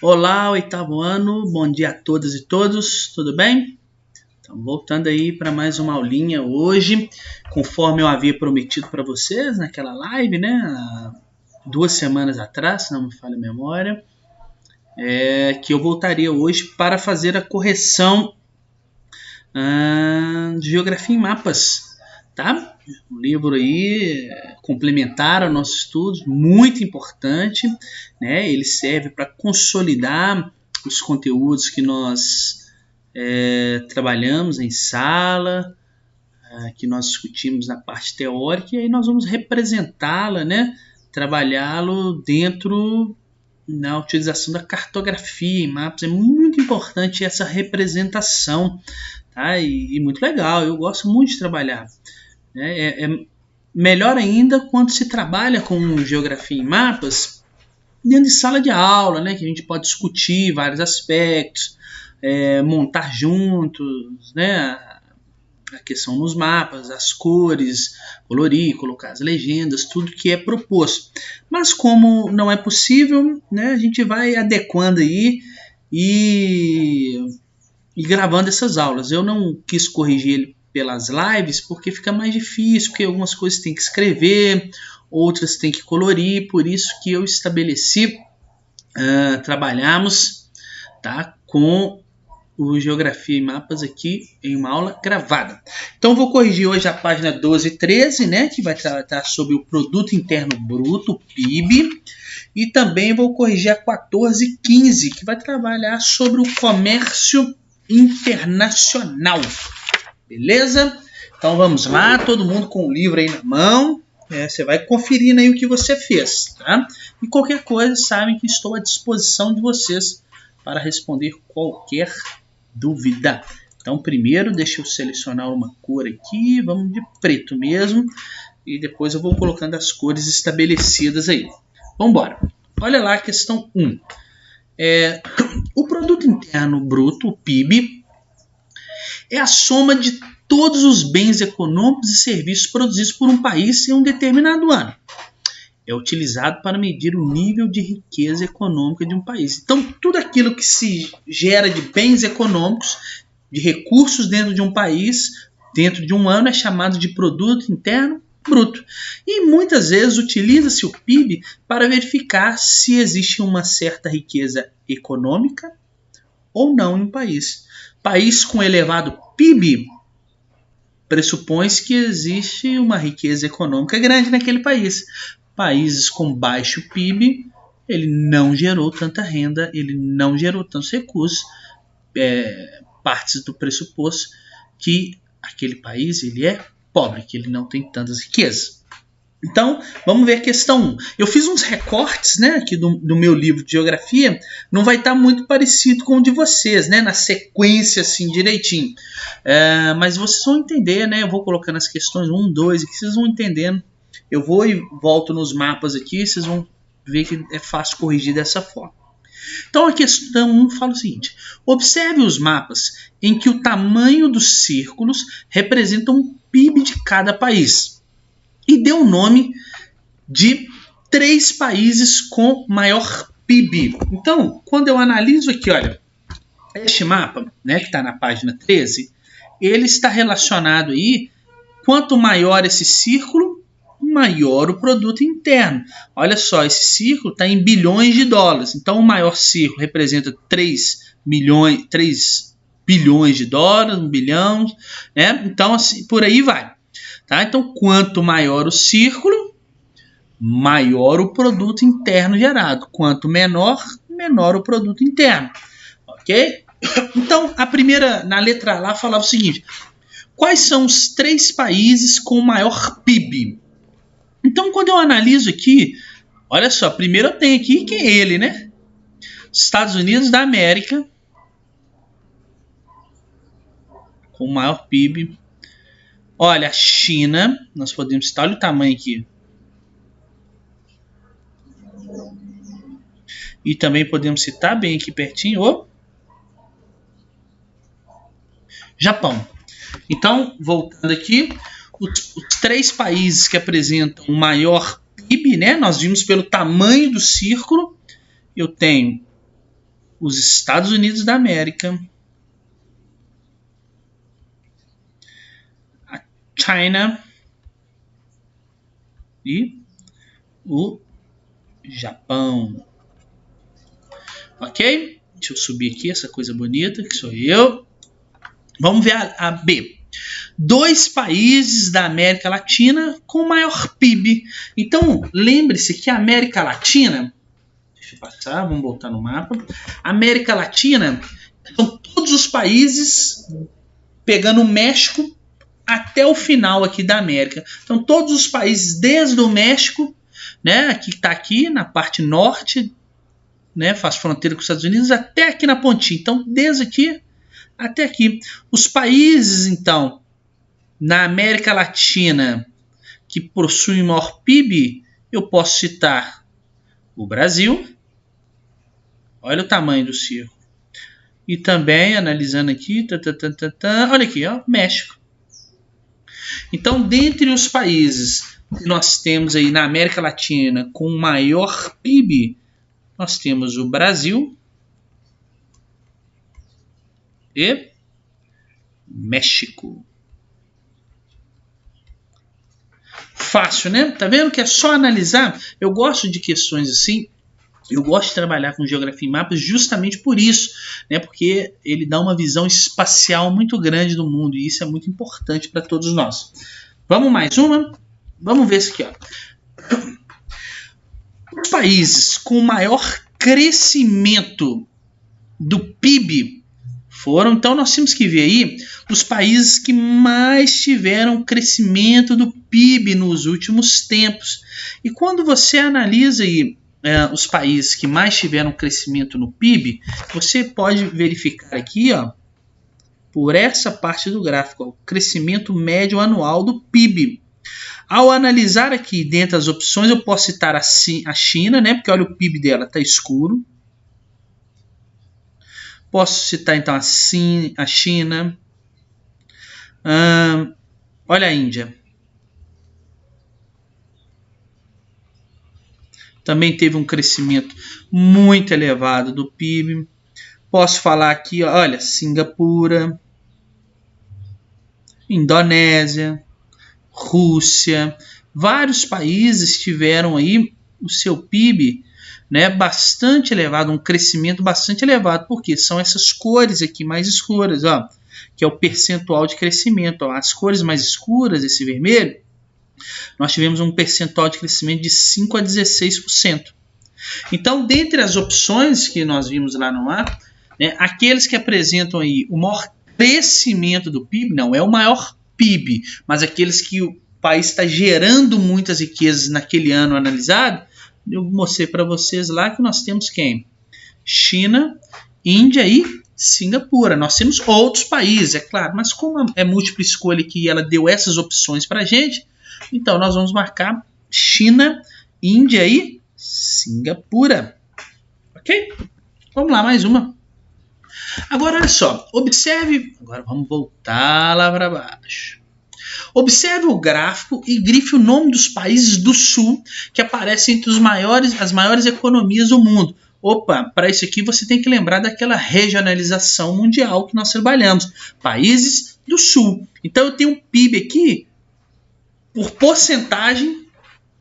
Olá, oitavo ano, bom dia a todas e todos, tudo bem? Então, voltando aí para mais uma aulinha hoje, conforme eu havia prometido para vocês naquela live, né, há 2 semanas atrás, se não me falha a memória, que eu voltaria hoje para fazer a correção de geografia em mapas, tá? Um livro aí complementar ao nosso estudo, muito importante, né? Ele serve para consolidar os conteúdos que nós trabalhamos em sala, que nós discutimos na parte teórica, e aí nós vamos representá-la, né? Trabalhá-lo dentro na utilização da cartografia em mapas. É muito importante essa representação, tá? E muito legal, eu gosto muito de trabalhar. É melhor ainda quando se trabalha com geografia em mapas dentro de sala de aula, né, que a gente pode discutir vários aspectos, montar juntos, né, a questão nos mapas, as cores, colorir, colocar as legendas, tudo que é proposto. Mas como não é possível, né, a gente vai adequando aí e gravando essas aulas. Eu não quis corrigir ele pelas lives porque fica mais difícil, porque algumas coisas tem que escrever, outras tem que colorir, por isso que eu estabeleci trabalharmos, tá, com o Geografia e Mapas aqui em uma aula gravada. Então vou corrigir hoje a página 12 e 13, né, que vai tratar sobre o Produto Interno Bruto, o PIB, e também vou corrigir a 14 e 15, que vai trabalhar sobre o comércio internacional. Beleza? Então vamos lá, todo mundo com o livro aí na mão. Você vai conferindo aí o que você fez, tá? E qualquer coisa, sabem que estou à disposição de vocês para responder qualquer dúvida. Então primeiro deixa eu selecionar uma cor aqui, vamos de preto mesmo, e depois eu vou colocando as cores estabelecidas aí. Vamos embora. Olha lá a questão 1. O Produto Interno Bruto, o PIB, é a soma de todos os bens econômicos e serviços produzidos por um país em um determinado ano. É utilizado para medir o nível de riqueza econômica de um país. Então, tudo aquilo que se gera de bens econômicos, de recursos dentro de um país, dentro de um ano, é chamado de Produto Interno Bruto. E muitas vezes utiliza-se o PIB para verificar se existe uma certa riqueza econômica ou não em um país. País com elevado PIB pressupõe-se que existe uma riqueza econômica grande naquele país. Países com baixo PIB, ele não gerou tanta renda, ele não gerou tantos recursos, partes do pressuposto que aquele país ele é pobre, que ele não tem tantas riquezas. Então, vamos ver a questão 1. Eu fiz uns recortes, né, aqui do meu livro de geografia, não vai estar muito parecido com o de vocês, né, na sequência assim direitinho. Mas vocês vão entender, né, eu vou colocando as questões 1, 2, e que vocês vão entendendo. Eu vou e volto nos mapas aqui, e vocês vão ver que é fácil corrigir dessa forma. Então a questão 1 fala o seguinte: observe os mapas em que o tamanho dos círculos representa um PIB de cada país. E deu o nome de 3 países com maior PIB. Então, quando eu analiso aqui, olha, este mapa, né, que está na página 13, ele está relacionado aí, quanto maior esse círculo, maior o produto interno. Olha só, esse círculo está em bilhões de dólares. Então, o maior círculo representa 3 bilhões de dólares, 1 bilhão, né? Então, assim, por aí vai. Tá? Então, quanto maior o círculo, maior o produto interno gerado. Quanto menor, menor o produto interno. Ok? Então, a primeira, na letra A lá, falava o seguinte: quais são os 3 países com maior PIB? Então, quando eu analiso aqui, olha só, primeiro eu tenho aqui quem é ele, né? Estados Unidos da América, com maior PIB. Olha, a China, nós podemos citar, olha o tamanho aqui. E também podemos citar bem aqui pertinho o Japão. Então, voltando aqui, os 3 países que apresentam o maior PIB, né? Nós vimos pelo tamanho do círculo. Eu tenho os Estados Unidos da América, a China e o Japão. Ok? Deixa eu subir aqui essa coisa bonita, que sou eu. Vamos ver a B. 2 países da América Latina com maior PIB. Então, lembre-se que a América Latina... Deixa eu passar, vamos voltar no mapa. América Latina são todos os países, pegando o México até o final aqui da América. Então, todos os países desde o México, né, que está aqui na parte norte, né, faz fronteira com os Estados Unidos, até aqui na pontinha. Então, desde aqui até aqui. Os países, então, na América Latina que possuem maior PIB, eu posso citar o Brasil. Olha o tamanho do círculo. E também, analisando aqui, olha aqui, ó, México. Então, dentre os países que nós temos aí na América Latina com maior PIB, nós temos o Brasil e México. Fácil, né? Tá vendo que é só analisar? Eu gosto de questões assim. Eu gosto de trabalhar com geografia e mapas justamente por isso, né? Porque ele dá uma visão espacial muito grande do mundo e isso é muito importante para todos nós. Vamos mais uma? Vamos ver isso aqui, ó. Os países com maior crescimento do PIB foram, então nós temos que ver aí os países que mais tiveram crescimento do PIB nos últimos tempos. E quando você analisa aí os países que mais tiveram crescimento no PIB, você pode verificar aqui, ó, por essa parte do gráfico, ó, o crescimento médio anual do PIB. Ao analisar aqui dentro das opções, eu posso citar a China, né, porque olha o PIB dela, está escuro. Posso citar então a China. Olha a Índia. Também teve um crescimento muito elevado do PIB. Posso falar aqui, olha, Singapura, Indonésia, Rússia. Vários países tiveram aí o seu PIB, né, bastante elevado, um crescimento bastante elevado, porque são essas cores aqui mais escuras, ó, que é o percentual de crescimento. Ó. As cores mais escuras, esse vermelho, nós tivemos um percentual de crescimento de 5 a 16%. Então, dentre as opções que nós vimos lá no mapa, né, aqueles que apresentam aí o maior crescimento do PIB, não é o maior PIB, mas aqueles que o país está gerando muitas riquezas naquele ano analisado, eu mostrei para vocês lá que nós temos quem? China, Índia e Singapura. Nós temos outros países, é claro, mas como é múltipla escolha que ela deu essas opções para a gente, então nós vamos marcar China, Índia e Singapura. Ok? Vamos lá, mais uma. Agora, olha só, observe, agora vamos voltar lá para baixo. Observe o gráfico e grife o nome dos países do sul que aparecem entre as maiores economias do mundo. Opa, para isso aqui você tem que lembrar daquela regionalização mundial que nós trabalhamos. Países do sul. Então eu tenho um PIB aqui por porcentagem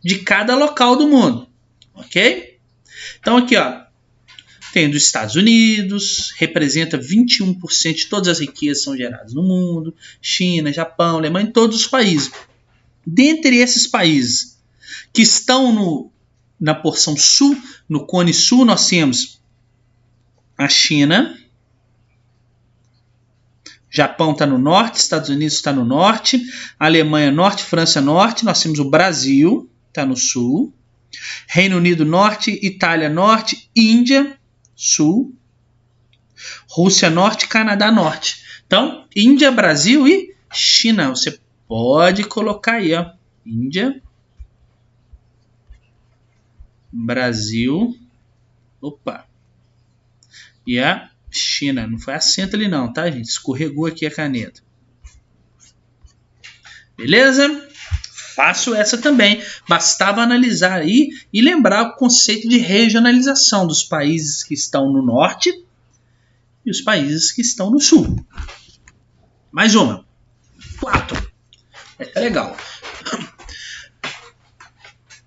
de cada local do mundo. Ok? Então aqui, ó, tem dos Estados Unidos, representa 21% de todas as riquezas que são geradas no mundo. China, Japão, Alemanha, todos os países. Dentre esses países que estão na porção sul, no cone sul, nós temos a China. Japão está no norte, Estados Unidos está no norte, Alemanha norte, França norte. Nós temos o Brasil, está no sul. Reino Unido norte, Itália norte, Índia sul, Rússia norte, Canadá norte. Então, Índia, Brasil e China. Você pode colocar aí, ó, Índia, Brasil, opa, e a China. Não foi acento ali não, tá, gente? Escorregou aqui a caneta. Beleza? Fácil essa também. Bastava analisar aí e lembrar o conceito de regionalização dos países que estão no norte, e os países que estão no sul. Mais uma. 4. É legal.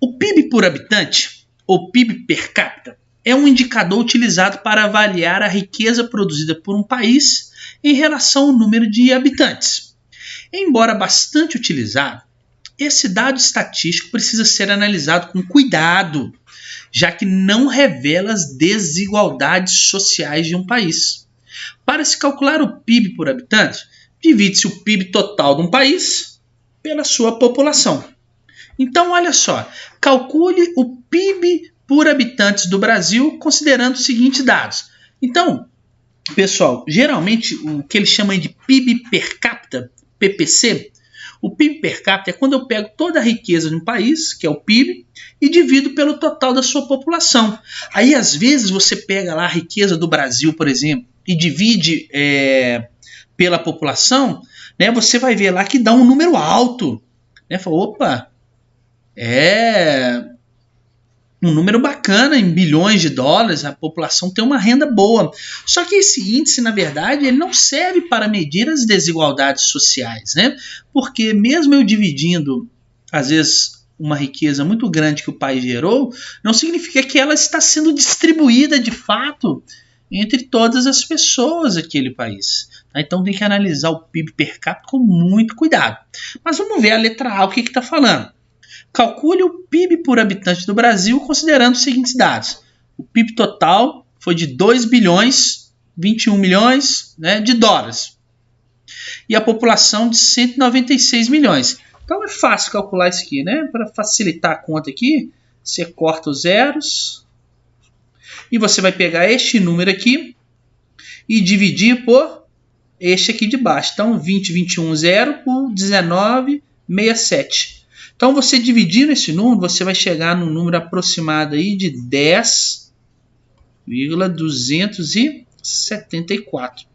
O PIB por habitante, ou PIB per capita, é um indicador utilizado para avaliar a riqueza produzida por um país em relação ao número de habitantes. Embora bastante utilizado, esse dado estatístico precisa ser analisado com cuidado, já que não revela as desigualdades sociais de um país. Para se calcular o PIB por habitante, divide-se o PIB total de um país pela sua população. Então, olha só, calcule o PIB por habitantes do Brasil considerando os seguintes dados. Então, pessoal, geralmente o que eles chamam de PIB per capita, PPC, o PIB per capita é quando eu pego toda a riqueza de um país, que é o PIB, e divido pelo total da sua população. Aí, às vezes, você pega lá a riqueza do Brasil, por exemplo, e divide pela população, né, você vai ver lá que dá um número alto. Né? Fala, opa, é um número bacana, em bilhões de dólares, a população tem uma renda boa. Só que esse índice, na verdade, ele não serve para medir as desigualdades sociais, né? Porque mesmo eu dividindo, às vezes, uma riqueza muito grande que o país gerou, não significa que ela está sendo distribuída de fato entre todas as pessoas daquele país. Então tem que analisar o PIB per capita com muito cuidado. Mas vamos ver a letra A, o que está falando. Calcule o PIB por habitante do Brasil considerando os seguintes dados. O PIB total foi de 2 bilhões, 21 milhões, né, de dólares. E a população de 196 milhões. Então é fácil calcular isso aqui, né? Para facilitar a conta aqui, você corta os zeros e você vai pegar este número aqui e dividir por este aqui de baixo. Então 20, 21, 0 por 19, 67. Então, você dividindo esse número, você vai chegar num número aproximado aí de 10,274.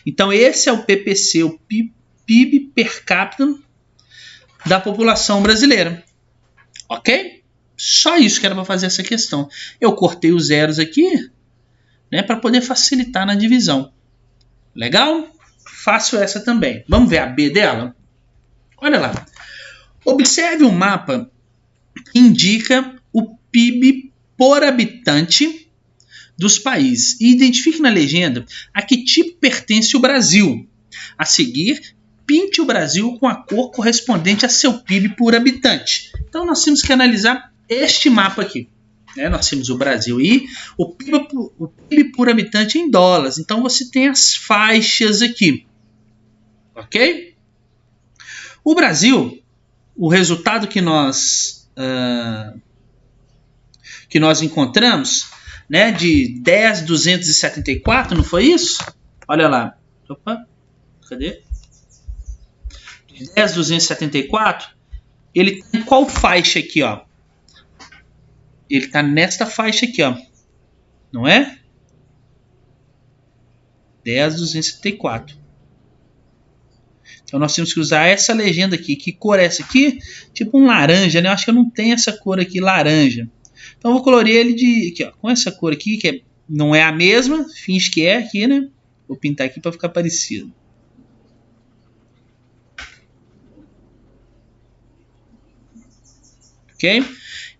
Então, esse é o PPC, o PIB per capita da população brasileira. Ok? Só isso que era para fazer essa questão. Eu cortei os zeros aqui, né, para poder facilitar na divisão. Legal? Fácil essa também. Vamos ver a B dela? Olha lá. Observe o mapa que indica o PIB por habitante dos países e identifique na legenda a que tipo pertence o Brasil. A seguir, pinte o Brasil com a cor correspondente a seu PIB por habitante. Então, nós temos que analisar este mapa aqui. Né? Nós temos o Brasil e o PIB por habitante em dólares. Então, você tem as faixas aqui. Ok? O Brasil... O resultado que nós encontramos, né, de 10.274, não foi isso? Olha lá. Opa, cadê? De 10.274, ele está em qual faixa aqui, ó? Ele está nesta faixa aqui, ó. Não é? 10.274. Então nós temos que usar essa legenda aqui. Que cor é essa aqui? Tipo um laranja, né? Eu acho que eu não tenho essa cor aqui, laranja. Então eu vou colorir ele aqui, ó, com essa cor aqui, que não é a mesma. Finge que é aqui, né? Vou pintar aqui para ficar parecido. Ok?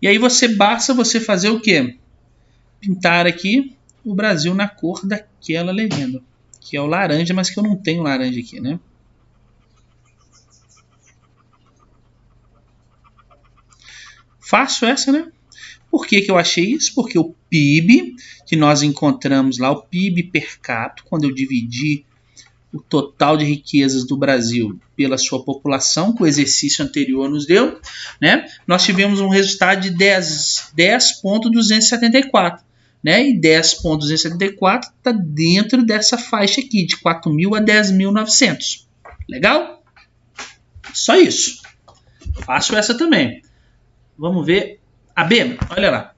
E aí basta você fazer o quê? Pintar aqui o Brasil na cor daquela legenda. Que é o laranja, mas que eu não tenho laranja aqui, né? Fácil essa, né? Por que eu achei isso? Porque o PIB que nós encontramos lá, o PIB per capita, quando eu dividi o total de riquezas do Brasil pela sua população, que o exercício anterior nos deu, né? Nós tivemos um resultado de 10.274. Né? E 10.274 está dentro dessa faixa aqui, de 4.000 a 10.900. Legal? Só isso. Fácil essa também. Vamos ver a B. Olha lá.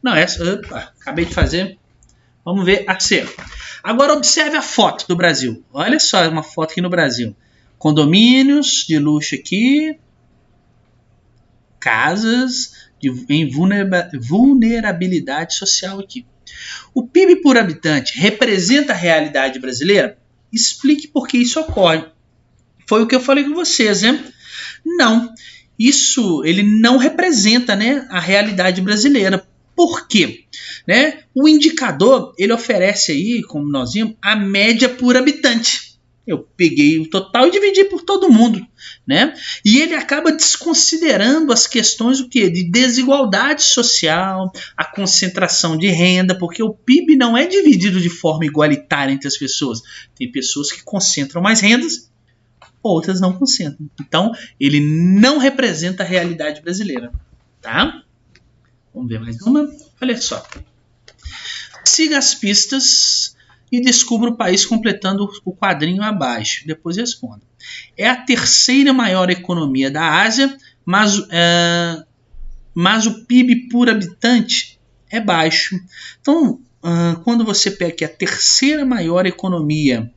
Não, essa. Opa, acabei de fazer. Vamos ver a C. Agora observe a foto do Brasil. Olha só uma foto aqui no Brasil. Condomínios de luxo aqui. Casas em vulnerabilidade social aqui. O PIB por habitante representa a realidade brasileira? Explique por que isso ocorre. Foi o que eu falei com vocês, né? Não, isso ele não representa, né, a realidade brasileira. Por quê? Né? O indicador ele oferece aí, como nós vimos, a média por habitante. Eu peguei o total e dividi por todo mundo, né? E ele acaba desconsiderando as questões o quê? De desigualdade social, a concentração de renda, porque o PIB não é dividido de forma igualitária entre as pessoas. Tem pessoas que concentram mais rendas, outras não concentram. Então, ele não representa a realidade brasileira, tá? Vamos ver mais uma? Olha só. Siga as pistas e descubra o país completando o quadrinho abaixo. Depois responda. É a terceira maior economia da Ásia, mas o PIB por habitante é baixo. Então, quando você pega aqui a terceira maior economia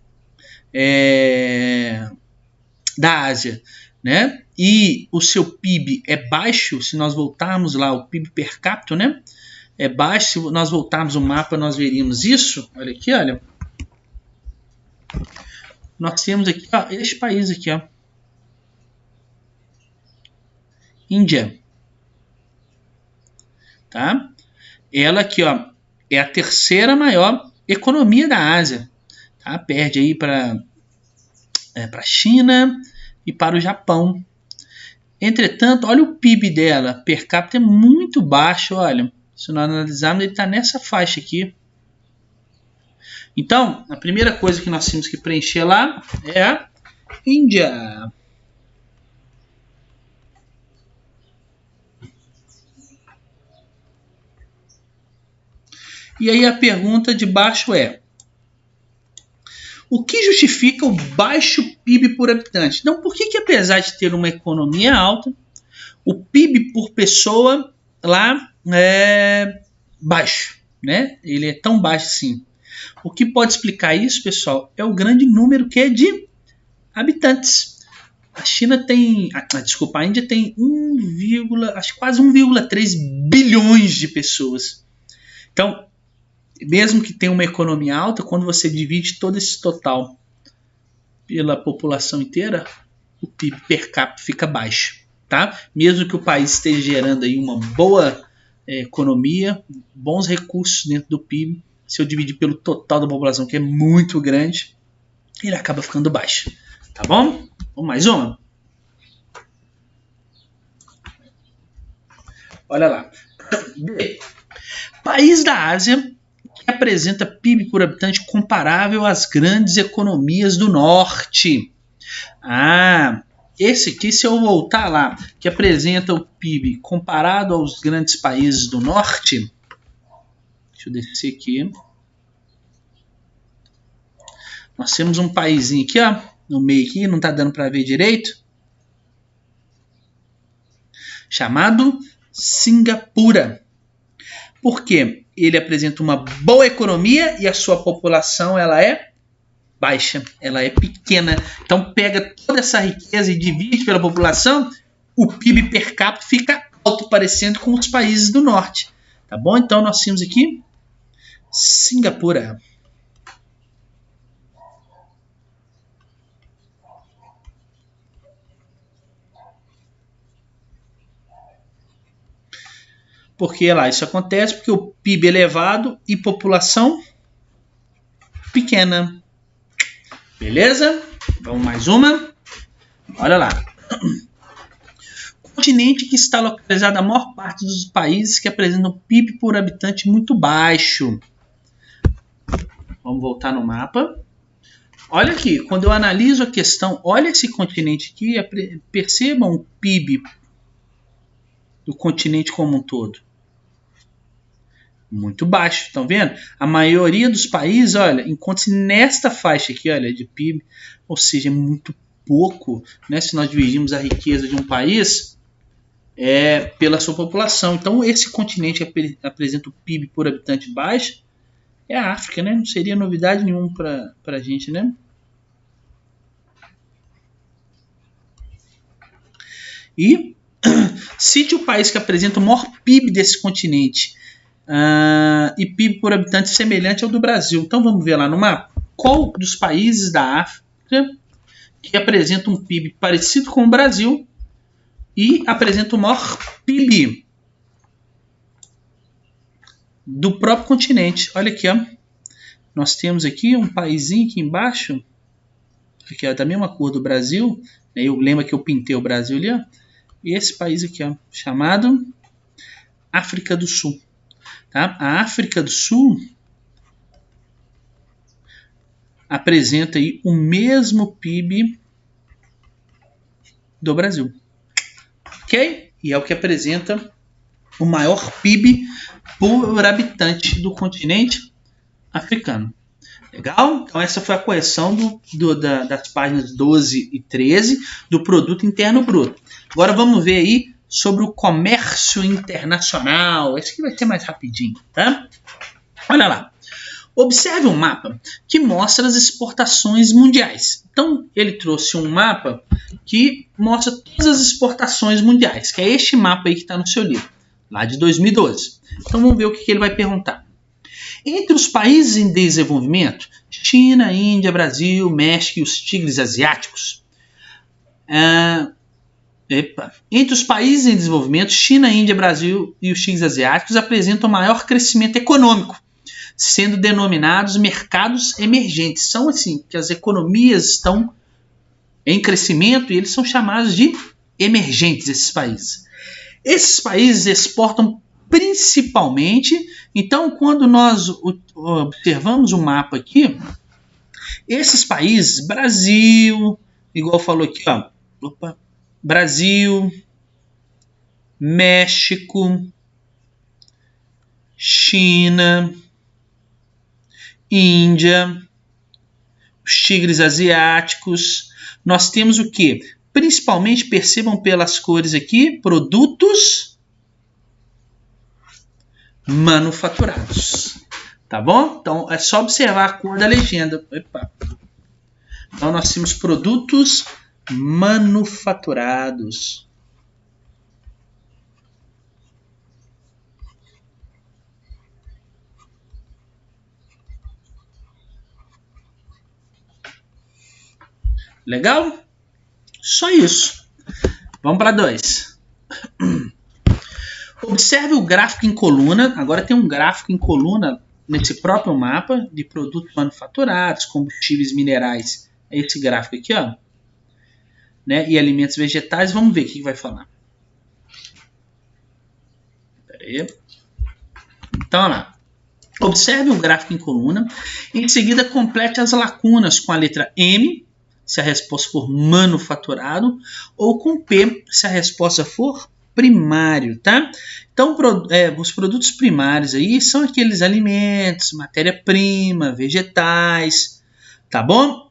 da Ásia, né, e o seu PIB é baixo, se nós voltarmos lá, o PIB per capita, né, é baixo. Se nós voltarmos o mapa, nós veríamos isso. Olha aqui, olha. Nós temos aqui, ó, este país aqui, ó. Índia. Tá? Ela aqui, ó, é a terceira maior economia da Ásia. Tá? Perde aí para a China e para o Japão. Entretanto, olha o PIB dela, per capita é muito baixo, olha. Se nós analisarmos, ele está nessa faixa aqui. Então, a primeira coisa que nós temos que preencher lá é a Índia. E aí a pergunta de baixo é: o que justifica o baixo PIB por habitante? Então, por que apesar de ter uma economia alta, o PIB por pessoa lá é baixo, né? Ele é tão baixo assim. O que pode explicar isso, pessoal, é o grande número que é de habitantes. A China tem, a Índia tem quase 1,3 bilhões de pessoas. Então, mesmo que tenha uma economia alta, quando você divide todo esse total pela população inteira, o PIB per capita fica baixo, tá? Mesmo que o país esteja gerando aí uma boa economia, bons recursos dentro do PIB, se eu dividir pelo total da população, que é muito grande, ele acaba ficando baixo, tá bom? Vamos mais uma? Olha lá. B. País da Ásia que apresenta PIB por habitante comparável às grandes economias do norte. Esse aqui, se eu voltar lá, que apresenta o PIB comparado aos grandes países do norte. Deixa eu descer aqui. Nós temos um paísinho aqui, ó, no meio aqui, não está dando para ver direito. Chamado Singapura. Por quê? Ele apresenta uma boa economia e a sua população ela é baixa, ela é pequena. Então pega toda essa riqueza e divide pela população, o PIB per capita fica alto, parecendo com os países do norte. Tá bom? Então nós temos aqui Singapura. Porque lá isso acontece porque o PIB é elevado e população pequena. Beleza? Vamos mais uma. Olha lá. Continente que está localizado na maior parte dos países que apresentam PIB por habitante muito baixo. Vamos voltar no mapa. Olha aqui, quando eu analiso a questão, olha esse continente aqui, percebam o PIB do continente como um todo. Muito baixo, estão vendo? A maioria dos países, olha, encontra-se nesta faixa aqui, olha, de PIB, ou seja, é muito pouco, né? Se nós dividimos a riqueza de um país pela sua população. Então, esse continente que apresenta o PIB por habitante baixo é a África, né? Não seria novidade nenhuma para a gente, né? E Cite o país que apresenta o maior PIB desse continente e PIB por habitante semelhante ao do Brasil. Então vamos ver lá no mapa. Qual dos países da África que apresenta um PIB parecido com o Brasil e apresenta o maior PIB do próprio continente? Olha aqui, ó. Nós temos aqui um paísinho aqui embaixo, aqui, ó, da mesma cor do Brasil. Eu lembro que eu pintei o Brasil ali, ó. E esse país aqui, ó, chamado África do Sul. Tá? A África do Sul apresenta aí o mesmo PIB do Brasil. Ok? E é o que apresenta o maior PIB por habitante do continente africano. Legal? Então essa foi a correção das páginas 12 e 13 do Produto Interno Bruto. Agora vamos ver aí sobre o comércio internacional. Esse aqui vai ser mais rapidinho, tá? Olha lá. Observe um mapa que mostra as exportações mundiais. Então ele trouxe um mapa que mostra todas as exportações mundiais, que é este mapa aí que está no seu livro, lá de 2012. Então vamos ver o que ele vai perguntar. Entre os países em desenvolvimento, China, Índia, Brasil, México e os tigres asiáticos. Entre os países em desenvolvimento, China, Índia, Brasil e os tigres asiáticos apresentam maior crescimento econômico, sendo denominados mercados emergentes. São assim, que as economias estão em crescimento e eles são chamados de emergentes, esses países. Esses países exportam principalmente, então quando nós observamos o mapa aqui, esses países, Brasil, igual falou aqui, ó, Brasil, México, China, Índia, os tigres asiáticos, nós temos o que? Principalmente, percebam pelas cores aqui, produtos manufaturados. Tá bom? Então é só observar a cor da legenda. Epa. Então nós temos produtos manufaturados. Legal? Só isso. Vamos para 2. Observe o gráfico em coluna. Agora tem um gráfico em coluna nesse próprio mapa de produtos manufaturados, combustíveis minerais. É esse gráfico aqui, ó. Né? E alimentos vegetais. Vamos ver o que vai falar. Espera aí. Então, olha lá. Observe o gráfico em coluna. Em seguida, complete as lacunas com a letra M, se a resposta for manufaturado, ou com P, se a resposta for primário, tá? Então, os produtos primários aí são aqueles alimentos, matéria-prima, vegetais, tá bom?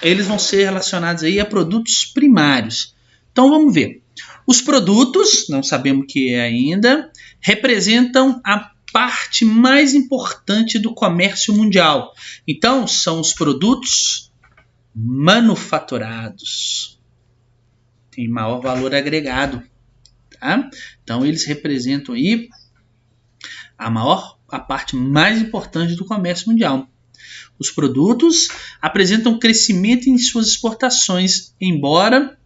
Eles vão ser relacionados aí a produtos primários. Então, vamos ver. Os produtos, não sabemos o que é ainda, representam a parte mais importante do comércio mundial. Então, são os produtos manufaturados. Tem maior valor agregado. Tá? Então, eles representam aí a parte mais importante do comércio mundial. Os produtos apresentam crescimento em suas exportações, embora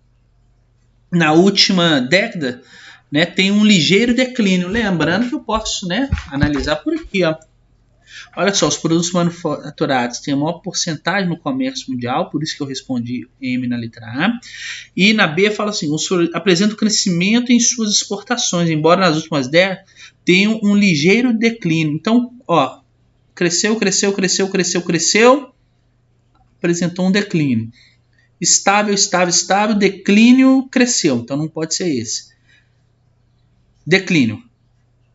na última década, né, tem um ligeiro declínio. Lembrando que eu posso, né, analisar por aqui. Ó. Olha só, os produtos manufaturados têm a maior porcentagem no comércio mundial, por isso que eu respondi M na letra A. E na B fala assim, apresentam crescimento em suas exportações, embora nas últimas décadas tenham um ligeiro declínio. Então, ó, cresceu, apresentou um declínio. Estável, declínio, cresceu. Então não pode ser esse. Declínio.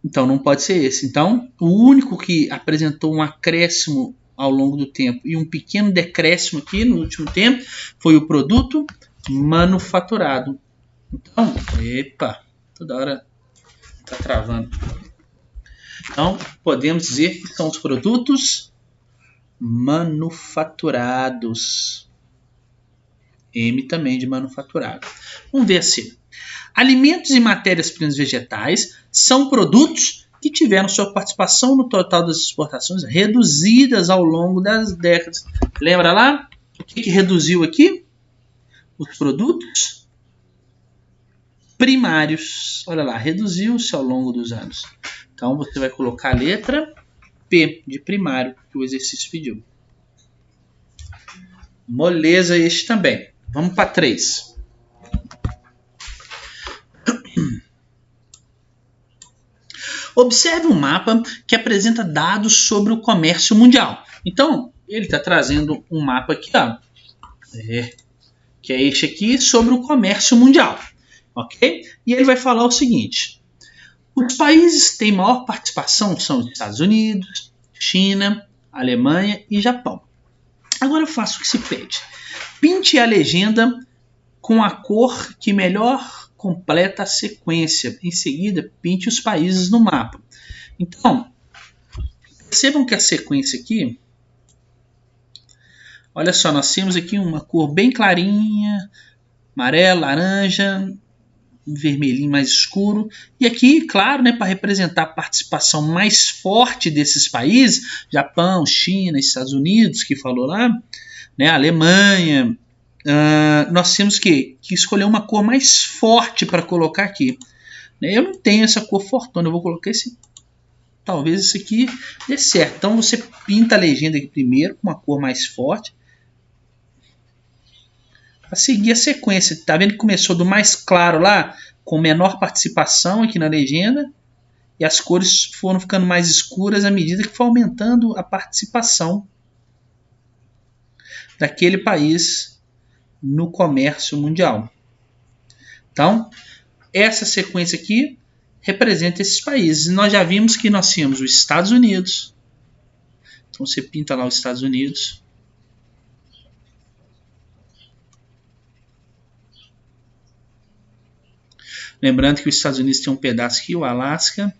Então não pode ser esse. Então o único que apresentou um acréscimo ao longo do tempo e um pequeno decréscimo aqui no último tempo foi o produto manufaturado. Então, toda hora está travando. Então podemos dizer que são os produtos manufaturados. M também de manufaturado. Vamos ver assim. Alimentos e matérias-primas vegetais são produtos que tiveram sua participação no total das exportações reduzidas ao longo das décadas. Lembra lá? O que reduziu aqui? Os produtos primários. Olha lá, reduziu-se ao longo dos anos. Então, você vai colocar a letra P de primário que o exercício pediu. Moleza este também. Vamos para 3. Observe um mapa que apresenta dados sobre o comércio mundial. Então, ele está trazendo um mapa aqui, ó, que é este aqui, sobre o comércio mundial. Ok? E ele vai falar o seguinte. Os países que têm maior participação são os Estados Unidos, China, Alemanha e Japão. Agora eu faço o que se pede. Pinte a legenda com a cor que melhor completa a sequência. Em seguida, pinte os países no mapa. Então, percebam que a sequência aqui, olha só, nós temos aqui uma cor bem clarinha, amarelo, laranja, um vermelhinho mais escuro. E aqui, claro, né, para representar a participação mais forte desses países, Japão, China, Estados Unidos, que falou lá, né, Alemanha, nós temos que escolher uma cor mais forte para colocar aqui. Eu não tenho essa cor fortuna, eu vou colocar esse. Talvez esse aqui dê certo. Então você pinta a legenda aqui primeiro com uma cor mais forte. Para seguir a sequência. Tá vendo que começou do mais claro lá, com menor participação aqui na legenda. E as cores foram ficando mais escuras à medida que foi aumentando a participação daquele país no comércio mundial. Então, essa sequência aqui representa esses países. Nós já vimos que nós tínhamos os Estados Unidos. Então, você pinta lá os Estados Unidos. Lembrando que os Estados Unidos tem um pedaço aqui, o Alasca.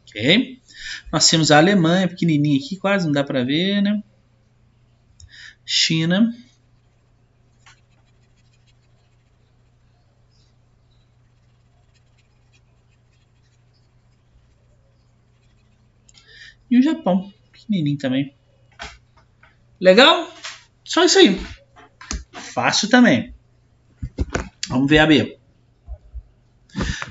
Ok? Nós temos a Alemanha, pequenininha aqui, quase não dá para ver, né? China. E o Japão, pequenininho também. Legal? Só isso aí. Fácil também. Vamos ver a B.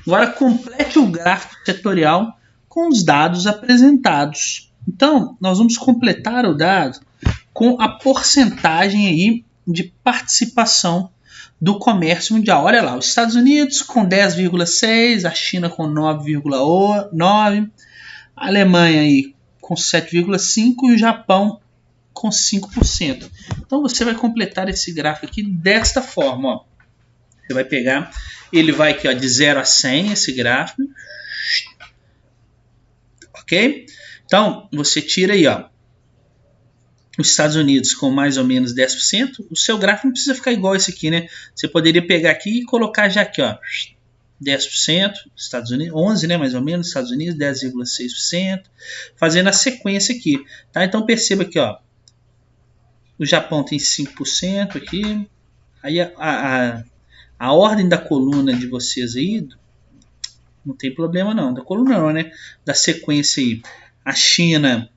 Agora complete o gráfico setorial com os dados apresentados. Então, nós vamos completar o dado com a porcentagem aí de participação do comércio mundial. Olha lá, os Estados Unidos com 10,6%, a China com 9,9%, a Alemanha aí com 7,5% e o Japão com 5%. Então você vai completar esse gráfico aqui desta forma. Ó. Você vai pegar, ele vai aqui ó, de 0 a 100, esse gráfico. Ok? Então, você tira aí, ó, os Estados Unidos com mais ou menos 10%. O seu gráfico não precisa ficar igual esse aqui, né? Você poderia pegar aqui e colocar já aqui, ó, 10%, Estados Unidos, 11%, né, mais ou menos, Estados Unidos, 10,6%, fazendo a sequência aqui, tá? Então, perceba aqui, ó, o Japão tem 5% aqui, aí a ordem da coluna de vocês aí, não tem problema não, da coluna não, né, da sequência aí, a China,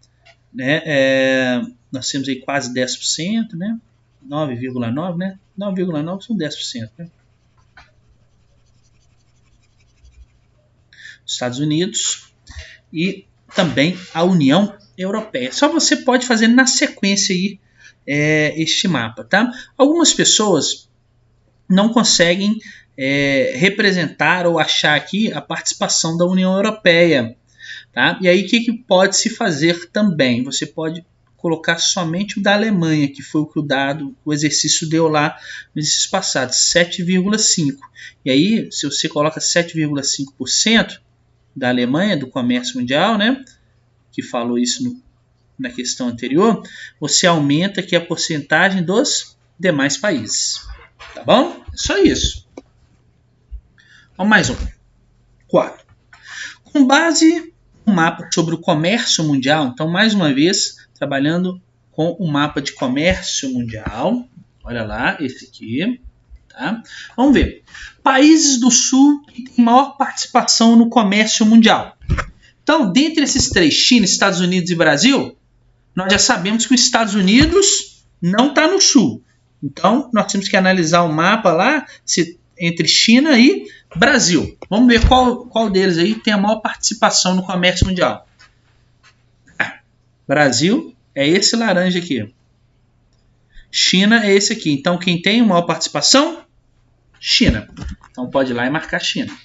né, nós temos aí quase 10%, né, 9,9%, né, 9,9% são 10%, né. Estados Unidos e também a União Europeia. Só você pode fazer na sequência aí este mapa, tá? Algumas pessoas não conseguem representar ou achar aqui a participação da União Europeia, tá? E aí o que pode se fazer também? Você pode colocar somente o da Alemanha, que foi o que o exercício deu lá no exercício passado, 7,5%. E aí, se você coloca 7,5% da Alemanha, do comércio mundial, né, que falou isso na questão anterior, você aumenta aqui a porcentagem dos demais países. Tá bom? É só isso. Vamos mais um. 4. Com base no mapa sobre o comércio mundial, então, mais uma vez, trabalhando com o mapa de comércio mundial. Olha lá, esse aqui. Tá? Vamos ver. Países do Sul que têm maior participação no comércio mundial. Então, dentre esses três, China, Estados Unidos e Brasil, nós já sabemos que os Estados Unidos não está no Sul. Então, nós temos que analisar o mapa lá entre China e Brasil. Vamos ver qual deles aí tem a maior participação no comércio mundial. Brasil é esse laranja aqui. China é esse aqui. Então, quem tem maior participação? China. Então, pode ir lá e marcar China.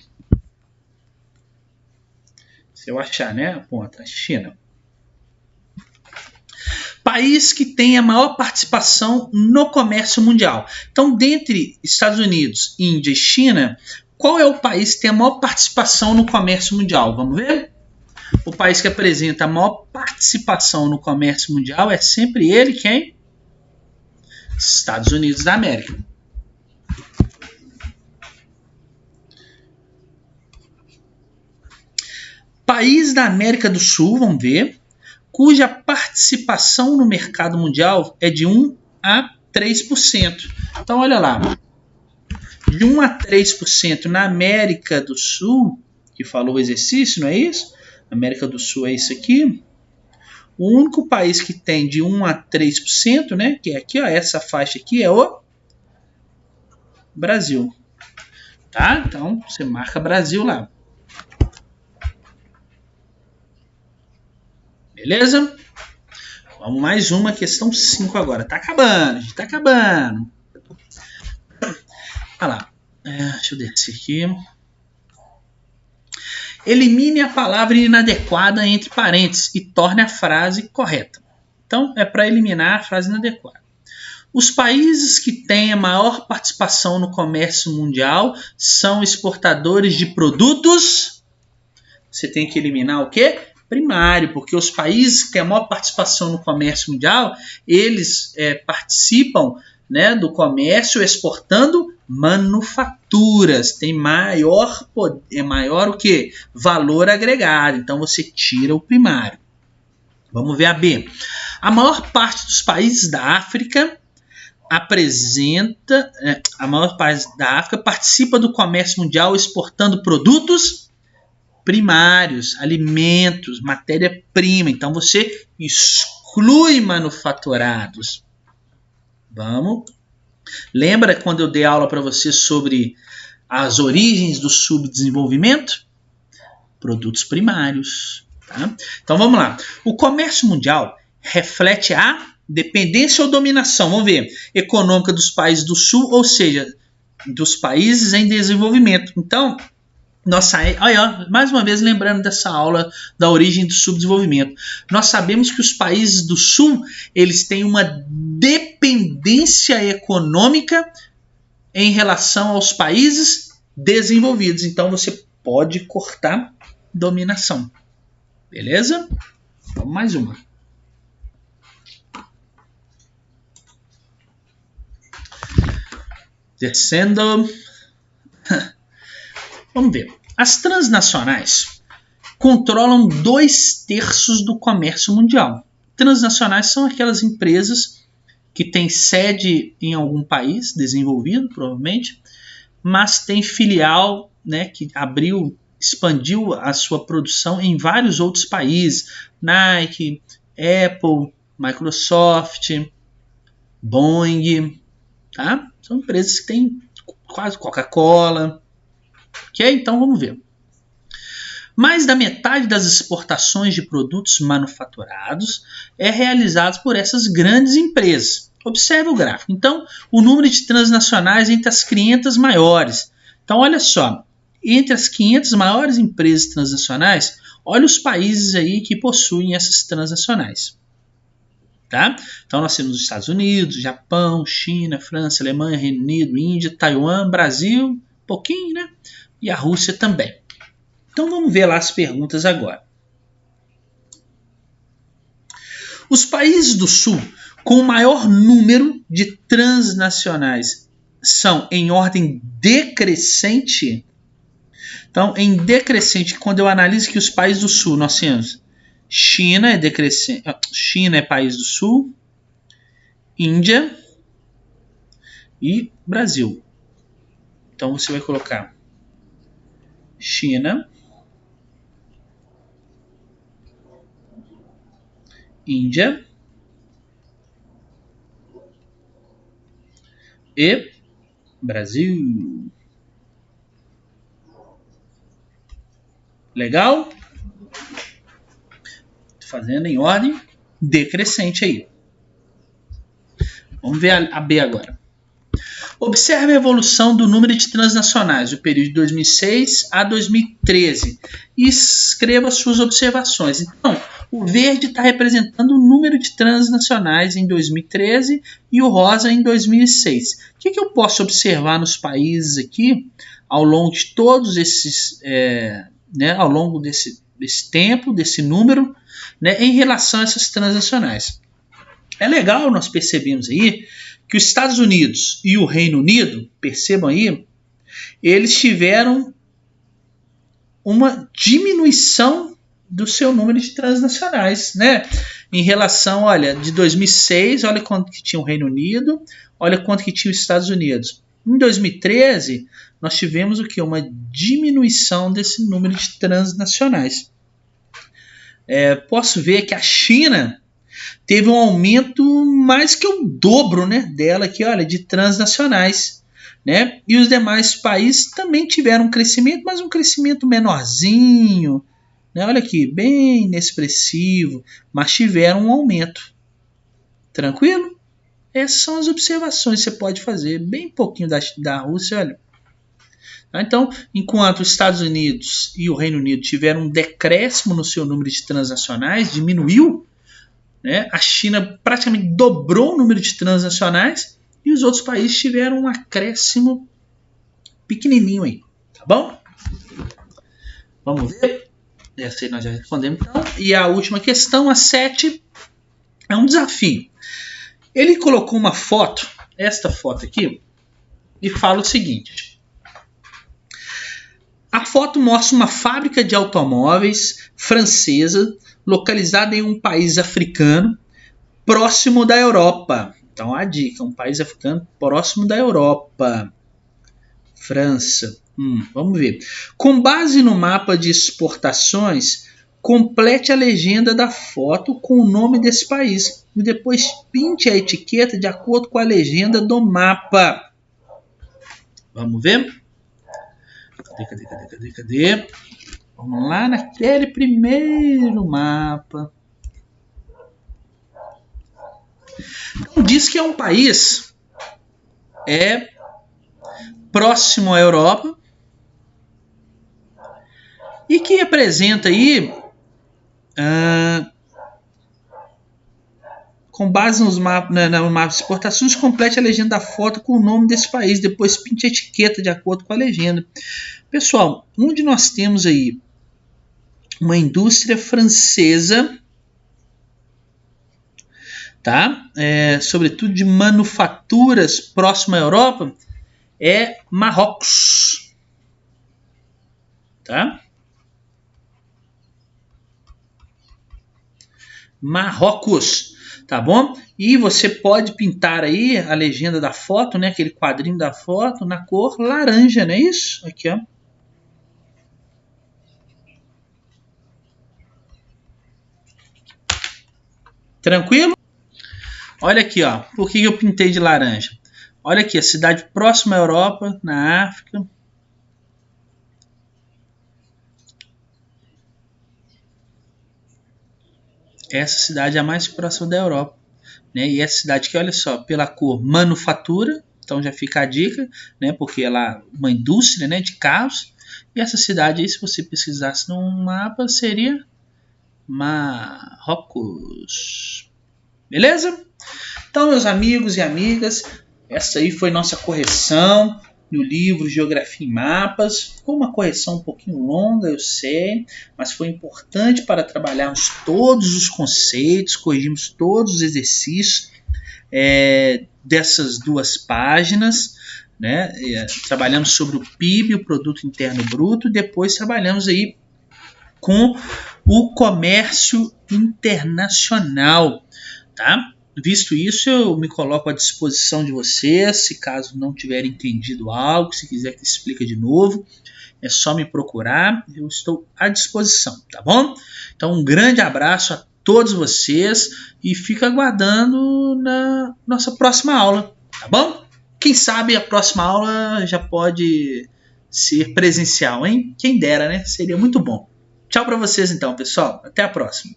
Se eu achar, né? Aponta. China. País que tem a maior participação no comércio mundial. Então, dentre Estados Unidos, Índia e China, qual é o país que tem a maior participação no comércio mundial? Vamos ver? O país que apresenta a maior participação no comércio mundial é sempre ele, quem? Estados Unidos da América. País da América do Sul, vamos ver, cuja participação no mercado mundial é de 1 a 3%. Então, olha lá. De 1 a 3% na América do Sul, que falou o exercício, não é isso? América do Sul é isso aqui. O único país que tem de 1 a 3%, né, que é aqui, ó, essa faixa aqui, é o Brasil. Tá? Então, você marca Brasil lá. Beleza? Vamos mais uma, questão 5 agora. Tá acabando, gente, tá acabando. Olha lá. Deixa eu descer aqui. Elimine a palavra inadequada entre parênteses e torne a frase correta. Então, é para eliminar a frase inadequada. Os países que têm a maior participação no comércio mundial são exportadores de produtos. Você tem que eliminar o quê? Primário, porque os países que têm a maior participação no comércio mundial, eles participam, né, do comércio exportando manufaturas, tem maior o quê? Valor agregado, então você tira o primário. Vamos ver a B. A maior parte dos países da África participa do comércio mundial exportando produtos primários, alimentos, matéria-prima. Então você exclui manufaturados. Vamos. Lembra quando eu dei aula para você sobre as origens do subdesenvolvimento? Produtos primários. Tá? Então vamos lá. O comércio mundial reflete a dependência ou dominação, vamos ver, econômica dos países do sul, ou seja, dos países em desenvolvimento. Então, olha, mais uma vez lembrando dessa aula da origem do subdesenvolvimento. Nós sabemos que os países do sul, eles têm uma dependência econômica em relação aos países desenvolvidos. Então você pode cortar dominação. Beleza? Vamos mais uma. Descendo. Vamos ver. As transnacionais controlam 2/3 do comércio mundial. Transnacionais são aquelas empresas que têm sede em algum país desenvolvido, provavelmente, mas tem filial, né, que expandiu a sua produção em vários outros países. Nike, Apple, Microsoft, Boeing, tá? São empresas que têm quase Coca-Cola. Ok? Então vamos ver. Mais da metade das exportações de produtos manufaturados é realizadas por essas grandes empresas. Observe o gráfico. Então, o número de transnacionais entre as 500 maiores. Então, olha só. Entre as 500 maiores empresas transnacionais, olha os países aí que possuem essas transnacionais. Tá? Então, nós temos os Estados Unidos, Japão, China, França, Alemanha, Reino Unido, Índia, Taiwan, Brasil, pouquinho, né? E a Rússia também. Então vamos ver lá as perguntas agora. Os países do Sul com o maior número de transnacionais são em ordem decrescente? Então, em decrescente, quando eu analiso que os países do Sul, nós temos China é decrescente, China é país do Sul, Índia e Brasil. Então você vai colocar China, Índia e Brasil. Legal? Tô fazendo em ordem decrescente aí. Vamos ver a B agora. Observe a evolução do número de transnacionais do período de 2006 a 2013 e escreva suas observações. Então, o verde está representando o número de transnacionais em 2013 e o rosa em 2006. O que eu posso observar nos países aqui ao longo de todos esses, ao longo desse tempo, desse número, né, em relação a essas transnacionais? É legal nós percebemos aí que os Estados Unidos e o Reino Unido, percebam aí, eles tiveram uma diminuição do seu número de transnacionais, né? Em relação, olha, de 2006, olha quanto que tinha o Reino Unido, olha quanto que tinha os Estados Unidos. Em 2013, nós tivemos o quê? Uma diminuição desse número de transnacionais. Posso ver que a China teve um aumento mais que o dobro, né, dela aqui, olha, de transnacionais, né? E os demais países também tiveram um crescimento, mas um crescimento menorzinho, né? Olha aqui, bem inexpressivo, mas tiveram um aumento. Tranquilo? Essas são as observações que você pode fazer, bem pouquinho da Rússia, olha. Então, enquanto os Estados Unidos e o Reino Unido tiveram um decréscimo no seu número de transnacionais, diminuiu, né? A China praticamente dobrou o número de transnacionais e os outros países tiveram um acréscimo pequenininho aí, tá bom? Vamos ver. Essa aí nós já respondemos então. E a última questão, a 7, é um desafio. Ele colocou uma foto, esta foto aqui, e fala o seguinte. A foto mostra uma fábrica de automóveis francesa localizada em um país africano próximo da Europa. Então a dica, um país africano próximo da Europa. França. Vamos ver. Com base no mapa de exportações, complete a legenda da foto com o nome desse país e depois pinte a etiqueta de acordo com a legenda do mapa. Vamos ver? Cadê? Vamos lá naquele primeiro mapa. Então, diz que é um país próximo à Europa e que apresenta aí, com base nos mapas, no mapa de exportações, complete a legenda da foto com o nome desse país, depois pinte a etiqueta de acordo com a legenda. Pessoal, onde nós temos aí uma indústria francesa, tá? Sobretudo de manufaturas próximo à Europa, é Marrocos, tá? Marrocos, tá bom? E você pode pintar aí a legenda da foto, né? Aquele quadrinho da foto na cor laranja, não é isso? Aqui, ó. Tranquilo? Olha aqui, ó. Por que eu pintei de laranja? Olha aqui, a cidade próxima à Europa, na África. Essa cidade é a mais próxima da Europa, né? E essa cidade aqui, olha só, pela cor manufatura, então já fica a dica, né? Porque ela é uma indústria, né, de carros. E essa cidade aí, se você pesquisasse no mapa, seria Marrocos. Beleza? Então, meus amigos e amigas, essa aí foi nossa correção no livro Geografia em Mapas. Ficou uma correção um pouquinho longa, eu sei, mas foi importante para trabalharmos todos os conceitos, corrigimos todos os exercícios dessas duas páginas, né? Trabalhamos sobre o PIB, o Produto Interno Bruto, depois trabalhamos aí com o comércio internacional, tá? visto isso, eu me coloco à disposição de vocês, se caso não tiver entendido algo, se quiser que explique de novo, é só me procurar, eu estou à disposição, tá bom? Então um grande abraço a todos vocês e fico aguardando na nossa próxima aula, tá bom? Quem sabe a próxima aula já pode ser presencial, hein? Quem dera, né? Seria muito bom. Tchau para vocês então, pessoal. Até a próxima.